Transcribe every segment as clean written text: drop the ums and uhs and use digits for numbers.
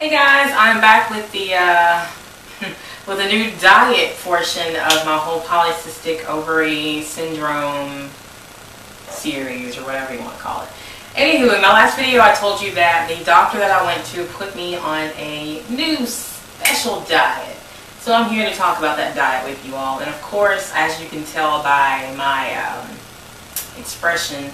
Hey guys, I'm back with the with a new diet portion of my whole polycystic ovary syndrome series, or whatever you want to call it. Anywho, in my last video I told you that the doctor that I went to put me on a new special diet. So I'm here to talk about that diet with you all. And of course, as you can tell by my expression,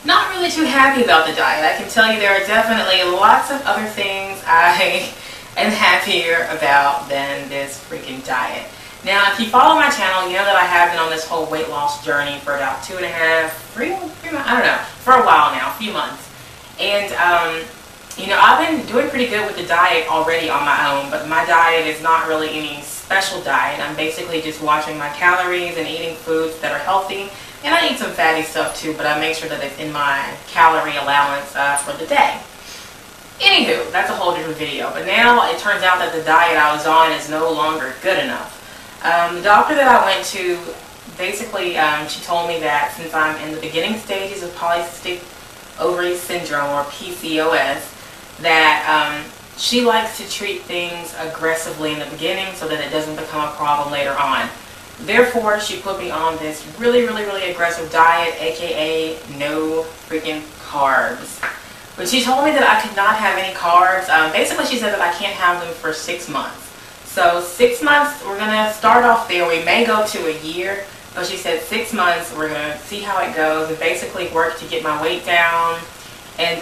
not really too happy about the diet. I can tell you there are definitely lots of other things I am happier about than this freaking diet. Now, if you follow my channel, you know that I have been on this whole weight loss journey for about 2.5, 3 months, I don't know, for a while now, a few months. And, you know, I've been doing pretty good with the diet already on my own, but my diet is not really any special diet. I'm basically just watching my calories and eating foods that are healthy. And I eat some fatty stuff too, but I make sure that it's in my calorie allowance for the day. Anywho, that's a whole different video. But now it turns out that the diet I was on is no longer good enough. The doctor that I went to, basically, she told me that since I'm in the beginning stages of polycystic ovary syndrome, or PCOS, that she likes to treat things aggressively in the beginning so that it doesn't become a problem later on. Therefore, she put me on this really aggressive diet, aka no freaking carbs. But she told me that I could not have any carbs. Basically, she said that I can't have them for 6 months. So 6 months, we're going to start off there. We may go to a year, but she said 6 months, we're going to see how it goes and basically work to get my weight down. And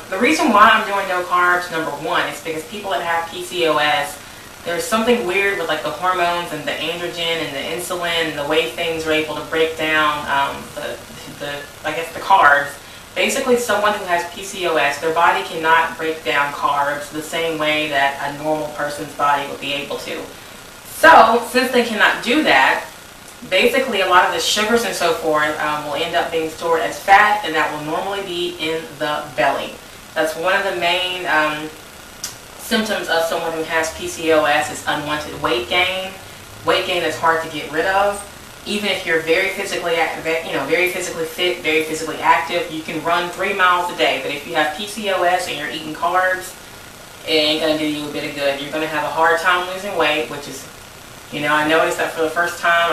the reason why I'm doing no carbs, number one, is because people that have PCOS, there's something weird with like the hormones and the androgen and the insulin and the way things are able to break down the carbs. Basically, someone who has PCOS, their body cannot break down carbs the same way that a normal person's body would be able to. So, since they cannot do that, basically a lot of the sugars and so forth will end up being stored as fat, and that will normally be in the belly. That's one of the main symptoms of someone who has PCOS is unwanted weight gain. Weight gain is hard to get rid of. Even if you're very physically fit, very physically active, you can run 3 miles a day. But if you have PCOS and you're eating carbs, it ain't gonna do you a bit of good. You're gonna have a hard time losing weight, which is, you know, I noticed that for the first time,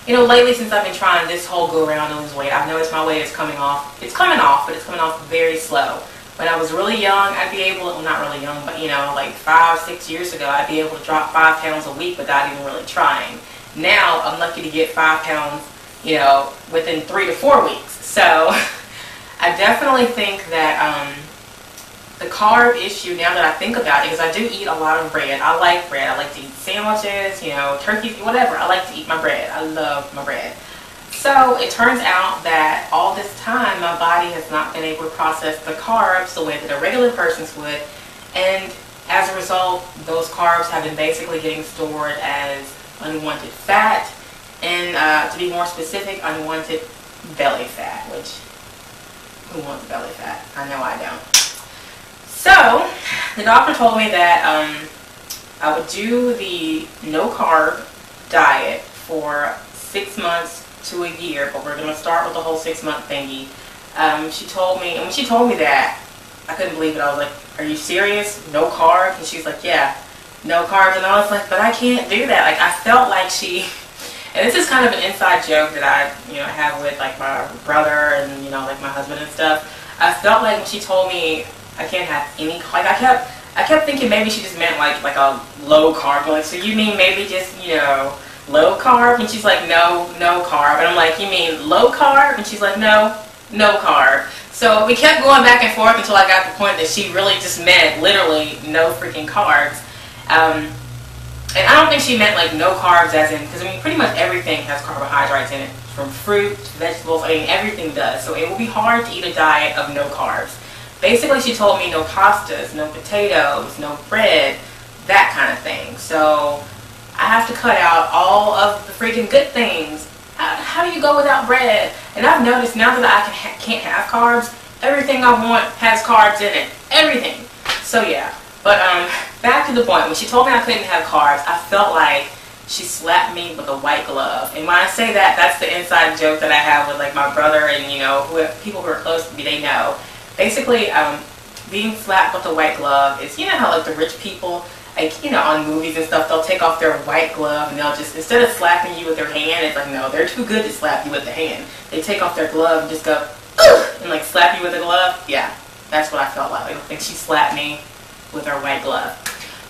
lately since I've been trying this whole go around to lose weight, I've noticed my weight is coming off. It's coming off, but it's coming off very slow. When I was really young, I'd be able, well, not really young, but, you know, like 5, 6 years ago, I'd be able to drop 5 pounds a week without even really trying. Now, I'm lucky to get 5 pounds, you know, within 3 to 4 weeks. So, I definitely think that the carb issue, now that I think about it, because I do eat a lot of bread. I like bread. I like to eat sandwiches, you know, turkeys, whatever. I like to eat my bread. I love my bread. So it turns out that all this time my body has not been able to process the carbs the way that a regular person's would, and as a result those carbs have been basically getting stored as unwanted fat, and to be more specific, unwanted belly fat, which, who wants belly fat? I know I don't. So the doctor told me that I would do the no carb diet for 6 months to a year, but we're going to start with the whole 6-month thingy. She told me, and when she told me that, I couldn't believe it. I was like, are you serious? No carbs? And she's like, yeah, no carbs. And I was like, but I can't do that. Like, I felt like she, and this is kind of an inside joke that I, you know, have with like my brother and, you know, like my husband and stuff. I felt like when she told me I can't have any, like I kept thinking maybe she just meant like a low carb. Like, so you mean maybe just, you know, low carb? And she's like, no carb. And I'm like, you mean low carb? And she's like, no carb. So we kept going back and forth until I got the point that she really just meant literally no freaking carbs. And I don't think she meant like no carbs as in, because I mean pretty much everything has carbohydrates in it, from fruit to vegetables. I mean everything does. So it will be hard to eat a diet of no carbs. Basically she told me no pastas, no potatoes, no bread, that kind of thing. So I have to cut out all of the freaking good things. How do you go without bread? And I've noticed now that I can't have carbs, everything I want has carbs in it. Everything. So yeah. But back to the point. When she told me I couldn't have carbs, I felt like she slapped me with a white glove. And when I say that, that's the inside joke that I have with like my brother and, you know, people who are close to me, they know. Basically, being slapped with a white glove is, you know how like the rich people, like, you know, on movies and stuff, they'll take off their white glove and they'll just, instead of slapping you with their hand, it's like, no, they're too good to slap you with the hand. They take off their glove and just go, ugh, and like slap you with a glove. Yeah, that's what I felt like. I think she slapped me with her white glove.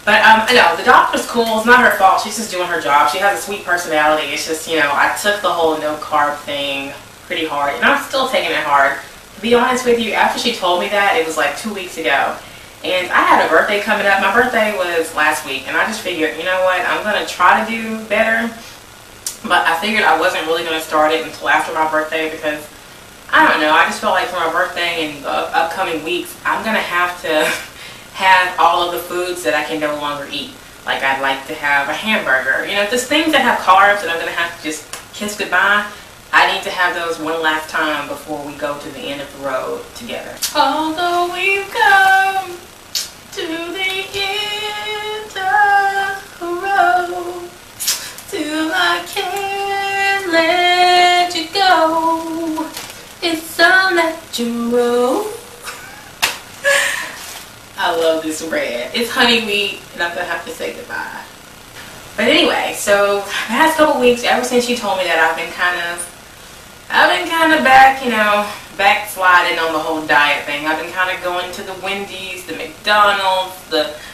But I know, the doctor's cool. It's not her fault. She's just doing her job. She has a sweet personality. It's just, you know, I took the whole no carb thing pretty hard, and I'm still taking it hard. To be honest with you, after she told me that, it was like 2 weeks ago. And I had a birthday coming up. My birthday was last week, and I just figured, you know what, I'm going to try to do better. But I figured I wasn't really going to start it until after my birthday because, I don't know, I just felt like for my birthday and the upcoming weeks, I'm going to have to have all of the foods that I can no longer eat. Like, I'd like to have a hamburger. You know, just things that have carbs that I'm going to have to just kiss goodbye. I need to have those one last time before we go to the end of the road together. Although we've come to the end of the road, till I can't let you go, it's all natural. I love this bread. It's honey wheat, and I'm gonna have to say goodbye. But anyway, so the past couple weeks, ever since she told me that, I've been kind of back, you know, backsliding on the whole diet thing. I've been kind of going to the Wendy's, the McDonald's,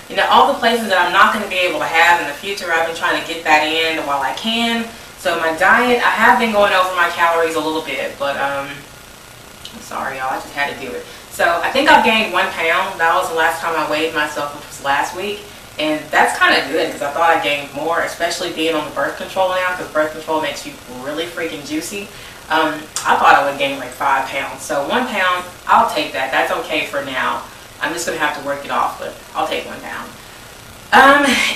you know, all the places that I'm not going to be able to have in the future. I've been trying to get that in while I can. So my diet, I have been going over my calories a little bit, but I'm sorry, y'all, I just had to do it. So I think I've gained 1 pound. That was the last time I weighed myself, which was last week. And that's kind of good because I thought I gained more, especially being on the birth control now, because birth control makes you really freaking juicy. I thought I would gain like 5 pounds. So 1 pound, I'll take that. That's okay for now. I'm just going to have to work it off, but I'll take 1 pound.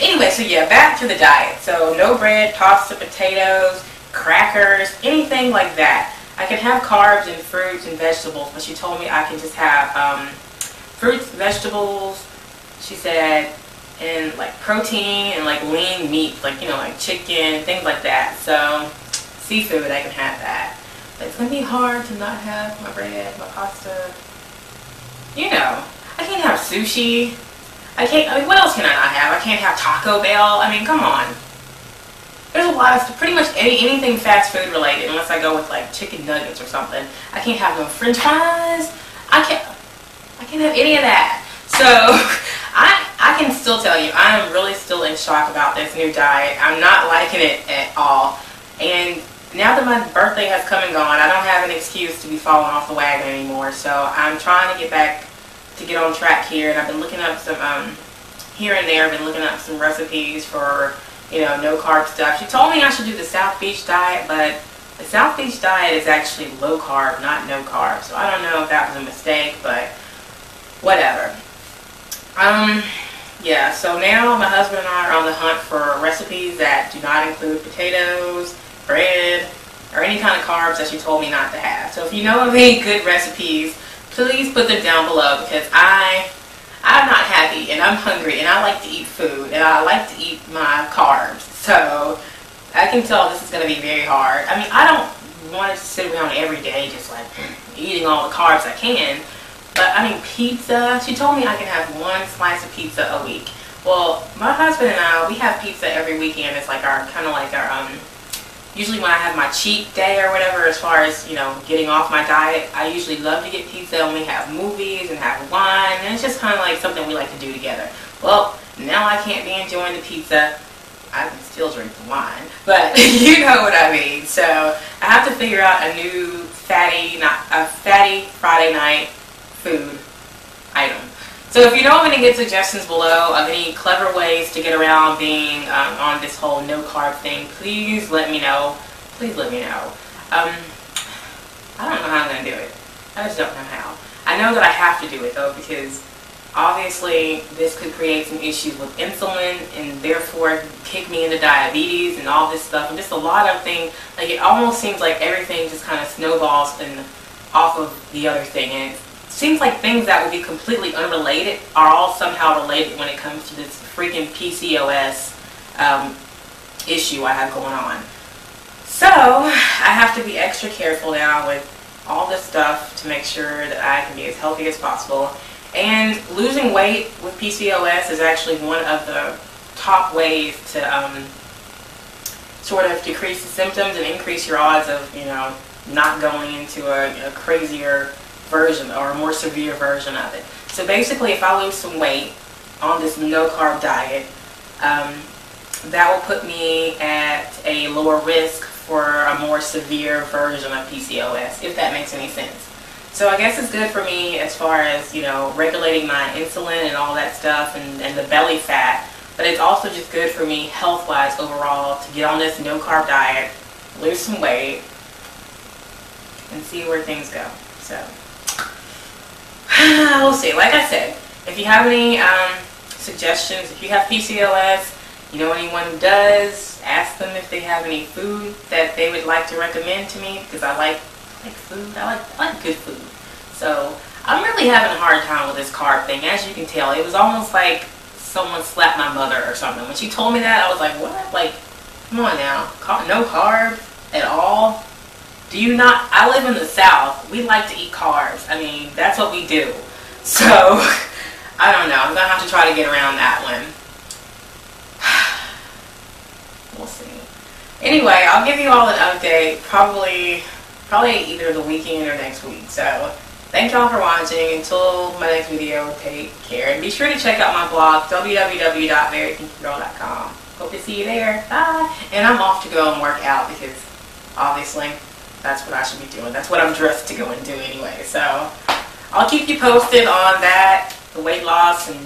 Anyway, so yeah, back to the diet. So no bread, pasta, potatoes, crackers, anything like that. I can have carbs and fruits and vegetables, but she told me I can just have fruits, vegetables, she said, and like protein and like lean meat, like, you know, like chicken, things like that. So seafood, I can have that. But it's going to be hard to not have my bread, my pasta. You know, I can't have sushi. I mean, what else can I not have? I can't have Taco Bell. I mean, come on. There's a lot of, pretty much anything fast food related, unless I go with like chicken nuggets or something. I can't have no french fries. I can't have any of that. So, I can still tell you, I am really still in shock about this new diet. I'm not liking it at all. And now that my birthday has come and gone, I don't have an excuse to be falling off the wagon anymore. So I'm trying to get on track here, and I've been looking up some here and there. I've been looking up some recipes for, you know, no carb stuff. She told me I should do the South Beach diet, but the South Beach diet is actually low carb, not no carb. So I don't know if that was a mistake, but whatever. Yeah, so now my husband and I are on the hunt for recipes that do not include potatoes, bread, or any kind of carbs that she told me not to have. So if you know of any good recipes, please put them down below, because I'm not happy and I'm hungry and I like to eat food and I like to eat my carbs. So I can tell this is going to be very hard. I mean, I don't want to sit around every day just like eating all the carbs I can. But I mean, pizza, she told me I can have 1 slice of pizza a week. Well, my husband and I, we have pizza every weekend. It's like our, kind of like our, usually when I have my cheat day or whatever, as far as, you know, getting off my diet, I usually love to get pizza when we have movies and have wine, and it's just kind of like something we like to do together. Well, now I can't be enjoying the pizza. I can still drink the wine, but you know what I mean. So I have to figure out a new fatty Friday night food item. So if you know of any good suggestions below of any clever ways to get around being on this whole no carb thing, please let me know. Please let me know. I don't know how I'm going to do it. I just don't know how. I know that I have to do it though, because obviously this could create some issues with insulin and therefore kick me into diabetes and all this stuff, and just a lot of things. Like, it almost seems like everything just kind of snowballs off of the other thing, and it seems like things that would be completely unrelated are all somehow related when it comes to this freaking PCOS issue I have going on. So I have to be extra careful now with all this stuff to make sure that I can be as healthy as possible. And losing weight with PCOS is actually one of the top ways to sort of decrease the symptoms and increase your odds of, you know, not going into a crazier version or a more severe version of it. So basically, if I lose some weight on this no-carb diet, that will put me at a lower risk for a more severe version of PCOS, if that makes any sense. So I guess it's good for me as far as, you know, regulating my insulin and all that stuff and the belly fat, but it's also just good for me health-wise overall to get on this no-carb diet, lose some weight, and see where things go. So we'll see. Like I said, if you have any suggestions, if you have PCOS, you know anyone who does, ask them if they have any food that they would like to recommend to me, because I like food. I like good food. So I'm really having a hard time with this carb thing. As you can tell, it was almost like someone slapped my mother or something. When she told me that, I was like, what? Like, come on now. No carbs at all? Do you not? I live in the South. We like to eat carbs. I mean, that's what we do. So, I don't know. I'm going to have to try to get around that one. We'll see. Anyway, I'll give you all an update probably either the weekend or next week. So, thank y'all for watching. Until my next video, take care. And be sure to check out my blog, www.verythinkygirl.com. Hope to see you there. Bye. And I'm off to go and work out because, obviously, that's what I should be doing. That's what I'm dressed to go and do anyway. So, I'll keep you posted on that, the weight loss and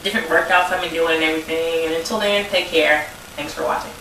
different workouts I've been doing and everything. And until then, take care. Thanks for watching.